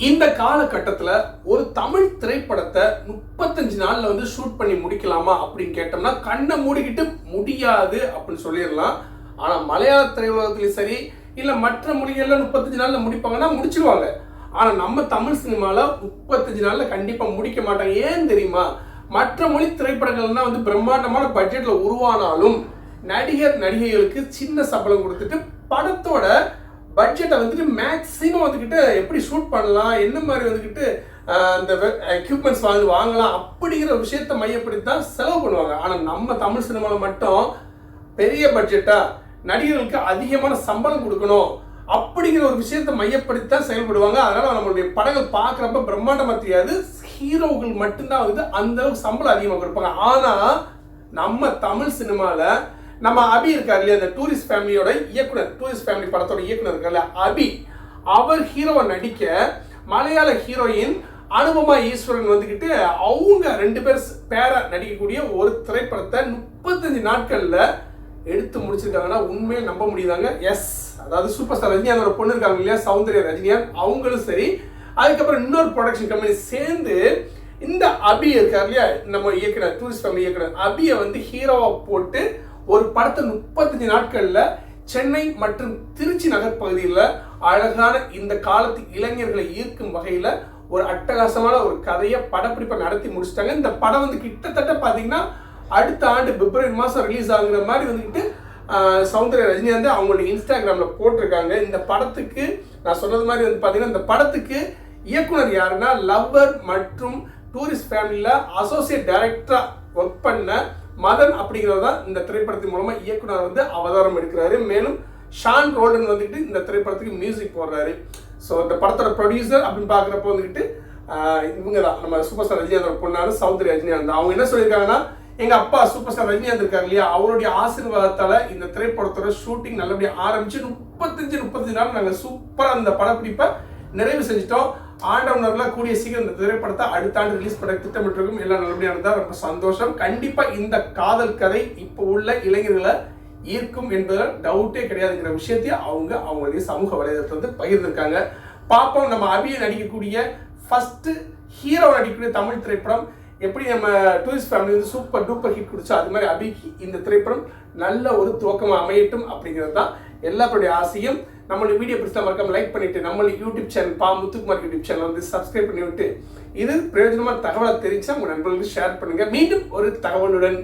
இந்த காலகட்டத்தில் ஒரு தமிழ் திரைப்படத்தை 35 நாள்ல வந்து ஷூட் பண்ணி முடிக்கலாமா அப்படின்னு கேட்டோம்னா கண்ணை மூடிக்கிட்டு முடியாது அப்படின்னு சொல்லிடலாம். ஆனா மலையாள திரையுலகத்திலும் சரி இல்ல மற்ற மொழிகள்ல 35 நாள்ல முடிப்பாங்கன்னா முடிச்சிருவாங்க. ஆனா நம்ம தமிழ் சினிமால 35 நாள்ல கண்டிப்பா முடிக்க மாட்டாங்க. ஏன் தெரியுமா? மற்ற மொழி திரைப்படங்கள்னா வந்து பிரம்மாண்டமான பட்ஜெட்ல உருவானாலும் நடிகர் நடிகைகளுக்கு சின்ன சம்பளம் கொடுத்துட்டு படத்தோட பட்ஜெட்டை வந்துட்டு மேக்ஸிமம் வந்துக்கிட்டு எப்படி ஷூட் பண்ணலாம், என்ன மாதிரி வந்துக்கிட்டு அந்த எக்யூப்மெண்ட்ஸ் வாங்கலாம் அப்படிங்கிற விஷயத்தை மையப்படுத்தி தான் செலவு பண்ணுவாங்க. ஆனால் நம்ம தமிழ் சினிமாவில் மட்டும் பெரிய பட்ஜெட்டாக நடிகர்களுக்கு அதிகமான சம்பளம் கொடுக்கணும் அப்படிங்கிற ஒரு விஷயத்தை மையப்படுத்தி தான் செயல்படுவாங்க. அதனால் நம்மளுடைய படங்கள் பார்க்குறப்ப பிரம்மாண்டமாக தெரியாது. ஹீரோக்கள் மட்டும்தான் வந்து அந்த அளவுக்கு சம்பளம் அதிகமாக கொடுப்பாங்க. ஆனால் நம்ம தமிழ் சினிமாவில் நம்ம அபி இருக்கார் இல்லையா, அந்த டூரிஸ்ட் ஃபேமிலியோட இயக்குனர், டூரிஸ்ட் ஃபேமிலி படத்தோட இயக்குனர் இருக்கார்ல அபி, அவர் ஹீரோவை நடிக்க மலையாள ஹீரோயின் அனுபமா ஈஸ்வரன் வந்துக்கிட்டு அவங்க 2 பேர் பேரா நடிக்கக்கூடிய ஒரு திரைப்படத்தை 35 நாட்கள்ல எடுத்து முடிச்சிருக்காங்கன்னா உண்மையை நம்ப முடியுதாங்க. எஸ், அதாவது சூப்பர் ஸ்டார் ரஜினிகாந்தோட பொண்ணு இருக்காங்க இல்லையா, சௌந்தர்யா ரஜினிகாந்த், அவங்களும் சரி, அதுக்கப்புறம் இன்னொரு ப்ரொடக்ஷன் கம்பெனி சேர்ந்து இந்த அபி இருக்கார் இல்லையா, நம்ம இயக்குனர், டூரிஸ்ட் ஃபேமிலி இயக்குனர் அபியை வந்து ஹீரோவா போட்டு ஒரு படத்தை 35 நாட்கள்ல சென்னை மற்றும் திருச்சி நகர் பகுதியில் அழகான இந்த காலத்து இளைஞர்களை ஈர்க்கும் வகையில ஒரு அட்டகாசமான ஒரு கதையை படப்பிடிப்பை நடத்தி முடிச்சிட்டாங்க. இந்த படம் வந்து கிட்டத்தட்ட பாத்தீங்கன்னா அடுத்த ஆண்டு பிப்ரவரி மாசம் ரிலீஸ் ஆகுற மாதிரி வந்துக்கிட்டு சௌந்தர்யா ரஜினிகாந்த் அவங்களுடைய இன்ஸ்டாகிராம்ல போட்டிருக்காங்க. இந்த படத்துக்கு நான் சொன்னது மாதிரி வந்து பாத்தீங்கன்னா இந்த படத்துக்கு இயக்குனர் யாருன்னா லவ்வர் மற்றும் டூரிஸ்ட் ஃபேமிலியில அசோசியேட் டைரக்டரா ஒர்க் பண்ண மதன் அப்படிங்கிறது தான் இந்த திரைப்படத்தின் மூலமா இயக்குனர் வந்து அவதாரம் எடுக்கிறாரு. மேலும் ஷான் ரோல்டன் வந்துட்டு இந்த திரைப்படத்துக்கு மியூசிக் போடுறாரு. ஸோ இந்த படத்தோட ப்ரொடியூசர் அப்படின்னு பார்க்குறப்ப வந்துக்கிட்டு இவங்க தான் நம்ம சூப்பர் ஸ்டார் ரஜினிகாந்தோட பொண்ணாரு சௌந்தர்யா ரஜினிகாந்த். அவங்க என்ன சொல்லியிருக்காங்கன்னா, எங்க அப்பா சூப்பர் ஸ்டார் ரஜினிகாந்த் இருக்காரு இல்லையா, அவருடைய ஆசீர்வாதத்தால இந்த திரைப்படத்தோட ஷூட்டிங் நல்லபடியாக ஆரம்பிச்சு 35 நாள் நாங்கள் சூப்பராக அந்த படப்பிடிப்பை நிறைவு செஞ்சுட்டோம். ஆண்டவனர்ல கூடிய சீக்கிரம் இந்த திரைப்படத்தை அடுத்த ஆண்டு ரிலீஸ் பண்ண திட்டமிட்டிருக்கும். எல்லாம் நல்லபடியானதா, ரொம்ப சந்தோஷம். கண்டிப்பா இந்த காதல் கதை இப்போ உள்ள இளைஞர்களை ஈர்க்கும் என்பதில் டவுட்டே கிடையாதுங்கிற விஷயத்தையும் அவங்களுடைய சமூக வலைதளத்தை வந்து பகிர்ந்திருக்காங்க. பாப்போம் நம்ம அபியை நடிக்கக்கூடிய ஃபர்ஸ்ட் ஹீரோ நடிக்கக்கூடிய தமிழ் திரைப்படம் எப்படி நம்ம டூரிஸ்ட் ஃபேமிலி வந்து சூப்பர் டூப்பர் ஹிட் கொடுச்சா அது மாதிரி அபிக்கு இந்த திரைப்படம் நல்ல ஒரு துவக்கமாக அமையட்டும் அப்படிங்கிறது தான் எல்லாருடைய ஆசையும். நம்மளுடைய வீடியோ பிடிச்சா மறக்காம லைக் பண்ணிட்டு நம்மளுடைய யூடியூப் சேனல் பா முத்துக்குமார் யூடியூப் சேனல் வந்து சப்ஸ்கிரைப் பண்ணி விட்டு இது பிரயோஜனமான தகவலை தெரிஞ்சா உங்க நண்பர்களுக்கு ஷேர் பண்ணுங்க. மீண்டும் ஒரு தகவலுடன்